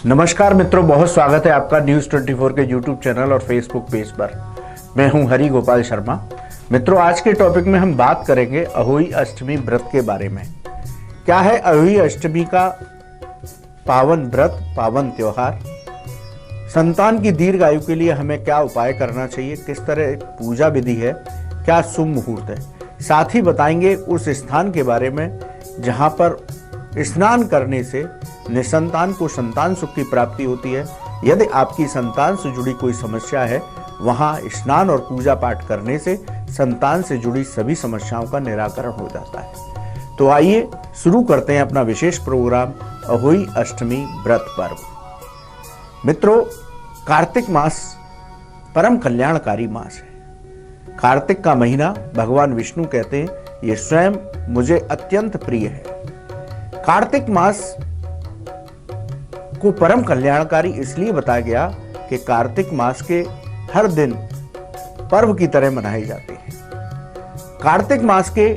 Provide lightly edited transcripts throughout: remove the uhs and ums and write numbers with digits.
नमस्कार मित्रों, बहुत स्वागत है आपका न्यूज़ 24 के यूट्यूब चैनल और फेसबुक पेज पर। मैं हूं हरि गोपाल शर्मा। मित्रों, आज के टॉपिक में हम बात करेंगे अहोई अष्टमी व्रत के बारे में। क्या है अहोई अष्टमी का पावन व्रत, पावन त्योहार? संतान की दीर्घ आयु के लिए हमें क्या उपाय करना चाहिए, किस तरह पूजा विधि है, क्या शुभ मुहूर्त है। साथ ही बताएंगे उस स्थान के बारे में जहां पर स्नान करने से निसंतान को संतान सुख की प्राप्ति होती है। यदि आपकी संतान से जुड़ी कोई समस्या है, वहां स्नान और पूजा पाठ करने से संतान से जुड़ी सभी समस्याओं का निराकरण हो जाता है। तो आइए शुरू करते हैं अपना विशेष प्रोग्राम अहोई अष्टमी व्रत पर्व। मित्रों, कार्तिक मास परम कल्याणकारी मास है। कार्तिक का महीना भगवान विष्णु कहते हैं ये स्वयं मुझे अत्यंत प्रिय है। कार्तिक मास को परम कल्याणकारी इसलिए बताया गया कि कार्तिक मास के हर दिन पर्व की तरह मनाए जाते हैं। कार्तिक मास के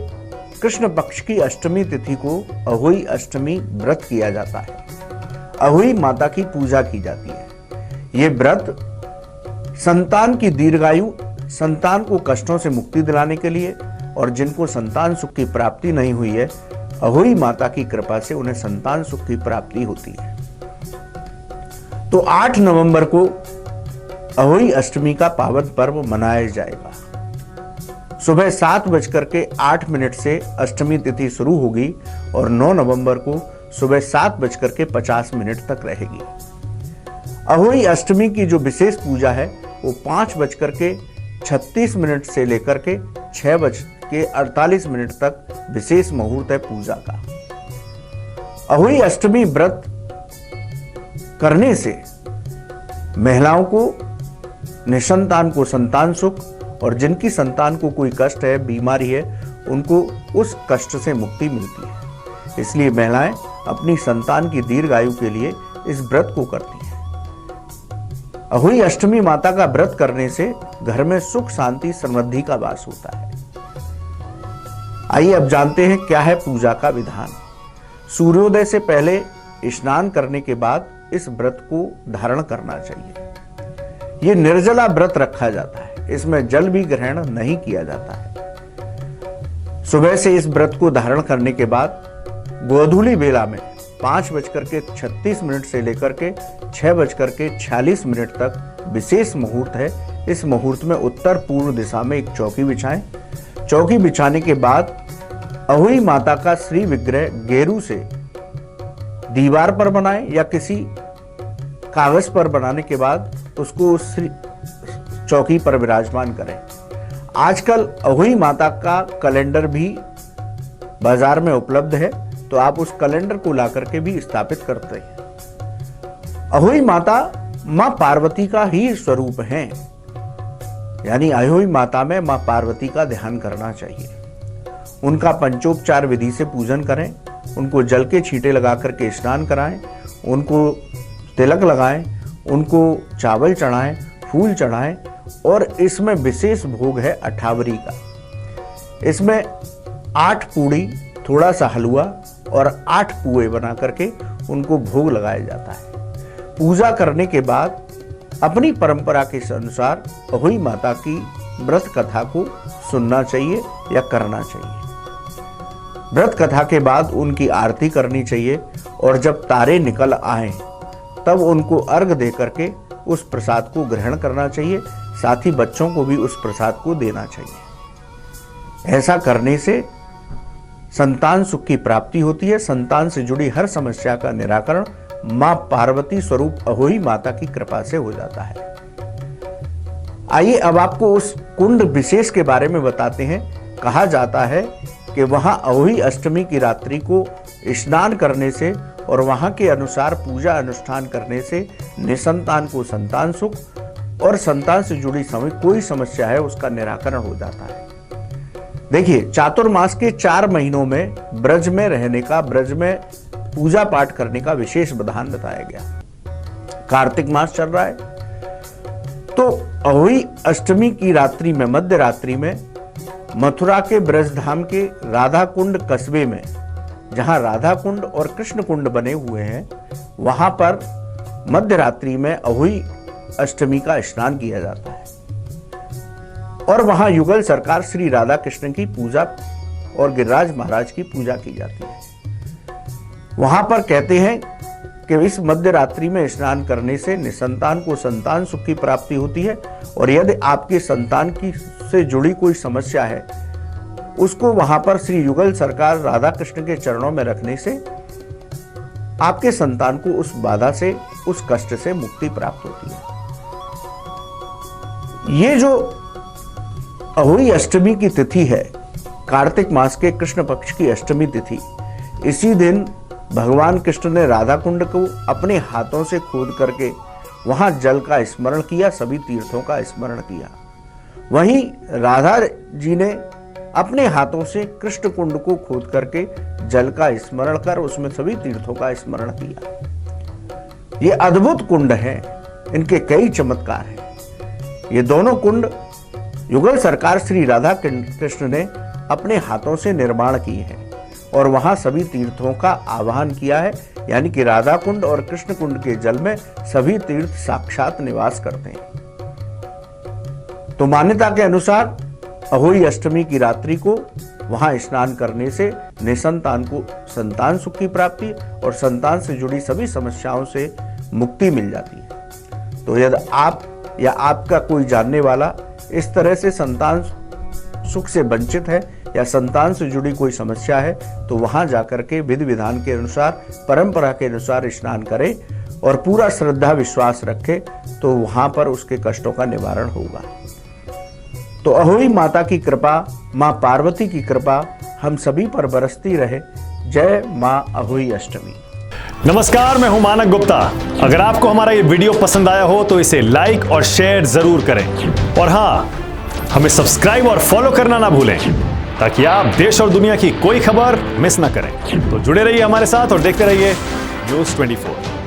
कृष्ण पक्ष की अष्टमी तिथि को अहोई अष्टमी व्रत किया जाता है। अहोई माता की पूजा की जाती है। ये व्रत संतान की दीर्घायु, संतान को कष्टों से मुक्ति दिलाने के लिए, और जिनको संतान सुख की प्राप्ति नहीं हुई है, अहोई माता की कृपा से उन्हें संतान सुख की प्राप्ति होती है। तो 8 नवंबर को अहोई अष्टमी का पावन पर्व मनाया जाएगा। सुबह 7:08 से अष्टमी तिथि शुरू होगी और 9 नवंबर को सुबह 7:50 तक रहेगी। अहोई अष्टमी की जो विशेष पूजा है वो 5:36 से लेकर के 6:48 तक विशेष मुहूर्त है पूजा का। अहोई अष्टमी व्रत करने से महिलाओं को, निसंतान को संतान सुख, और जिनकी संतान को कोई कष्ट है, बीमारी है, उनको उस कष्ट से मुक्ति मिलती है। इसलिए महिलाएं अपनी संतान की दीर्घ आयु के लिए इस व्रत को करती हैं। अहोई अष्टमी माता का व्रत करने से घर में सुख, शांति, समृद्धि का वास होता है। आइए अब जानते हैं क्या है पूजा का विधान। सूर्योदय से पहले स्नान करने के बाद इस व्रत को धारण करना चाहिए। यह निर्जला व्रत रखा जाता है, इसमें जल भी ग्रहण नहीं किया जाता है। सुबह से इस व्रत को धारण करने के बाद गोधूली बेला में 5:36 से लेकर के 6:46 तक विशेष मुहूर्त है। इस मुहूर्त में उत्तर पूर्व दिशा में एक चौकी बिछाएं। चौकी बिछाने के बाद अहोई माता का श्री विग्रह गेरू से दीवार पर बनाएं या किसी कागज पर बनाने के बाद उसको उस चौकी पर विराजमान करें। आजकल अहोई माता का कैलेंडर भी बाजार में उपलब्ध है, तो आप उस कैलेंडर को ला करके भी स्थापित करते हैं। अहोई माता मां पार्वती का ही स्वरूप है, यानी अहोई माता में मां पार्वती का ध्यान करना चाहिए। उनका पंचोपचार विधि से पूजन करें, उनको जल के छींटे लगा करके स्नान कराएं, उनको तिलक लगाएं, उनको चावल चढ़ाएं, फूल चढ़ाएं, और इसमें विशेष भोग है अठावरी का। इसमें 8 पूड़ी, थोड़ा सा हलवा और 8 पुए बना करके उनको भोग लगाया जाता है। पूजा करने के बाद अपनी परंपरा के अनुसार अहोई माता की व्रत कथा को सुनना चाहिए या करना चाहिए। व्रत कथा के बाद उनकी आरती करनी चाहिए, और जब तारे निकल आए तब उनको अर्घ दे करके उस प्रसाद को ग्रहण करना चाहिए। साथ ही बच्चों को भी उस प्रसाद को देना चाहिए। ऐसा करने से संतान सुख की प्राप्ति होती है। संतान से जुड़ी हर समस्या का निराकरण मां पार्वती स्वरूप अहोई माता की कृपा से हो जाता है। आइए अब आपको उस कुंड विशेष के बारे में बताते हैं। कहा जाता है कि वहां अहोई अष्टमी की रात्रि को स्नान करने से और वहां के अनुसार पूजा अनुष्ठान करने से निसंतान को संतान सुख और संतान से जुड़ी कोई समस्या है उसका निराकरण हो जाता है। देखिए, चातुर्मास के 4 महीनों में ब्रज में रहने का, ब्रज में पूजा पाठ करने का विशेष विधान बताया गया। कार्तिक मास चल रहा है, तो अहोई अष्टमी की रात्रि में, मध्य रात्रि में मथुरा के ब्रजधाम के राधा कुंड कस्बे में, जहां राधा कुंड और कृष्ण कुंड बने हुए हैं, वहां पर मध्य रात्रि में अहोई अष्टमी का स्नान किया जाता है और वहां युगल सरकार श्री राधा कृष्ण की पूजा और गिरिराज महाराज की पूजा की जाती है। वहां पर कहते हैं कि इस मध्य रात्रि में स्नान करने से निसंतान को संतान सुख की प्राप्ति होती है और यदि आपके संतान की से जुड़ी कोई समस्या है उसको वहां पर श्री युगल सरकार राधा कृष्ण के चरणों में रखने से आपके संतान को उस बाधा से, उस कष्ट से मुक्ति प्राप्त होती है। ये जो अहोई अष्टमी की तिथि है, कार्तिक मास के कृष्ण पक्ष की अष्टमी तिथि, इसी दिन भगवान कृष्ण ने राधा कुंड को अपने हाथों से खोद करके वहां जल का स्मरण किया, सभी तीर्थों का स्मरण किया। वहीं राधा जी ने अपने हाथों से कृष्ण कुंड को खोद करके जल का स्मरण कर उसमें सभी तीर्थों का स्मरण किया। ये अद्भुत कुंड हैं, इनके कई चमत्कार हैं। ये दोनों कुंड युगल सरकार श्री राधा कृष्ण ने अपने हाथों से निर्माण किए हैं और वहां सभी तीर्थों का आवाहन किया है, यानी कि राधा कुंड और कृष्ण कुंड के जल में सभी तीर्थ साक्षात निवास करते हैं। तो मान्यता के अनुसार अहोई अष्टमी की रात्रि को वहां स्नान करने से निसंतान को संतान सुख की प्राप्ति और संतान से जुड़ी सभी समस्याओं से मुक्ति मिल जाती है। तो यदि आप या आपका कोई जानने वाला इस तरह से संतान सुख से वंचित है या संतान से जुड़ी कोई समस्या है तो वहां जाकर के विधि विधान के अनुसार, परंपरा के अनुसार स्नान करें और पूरा श्रद्धा विश्वास रखे तो वहां पर उसके कष्टों का निवारण होगा। तो अहोई माता की कृपा, मां पार्वती की कृपा हम सभी पर बरसती रहे। जय मां अहोई अष्टमी। नमस्कार, मैं हूं मानक गुप्ता। अगर आपको हमारा ये वीडियो पसंद आया हो तो इसे लाइक और शेयर जरूर करें और हाँ, हमें सब्सक्राइब और फॉलो करना ना भूलें ताकि आप देश और दुनिया की कोई खबर मिस ना करें। तो जुड़े रहिए हमारे साथ और देखते रहिए न्यूज़ 24।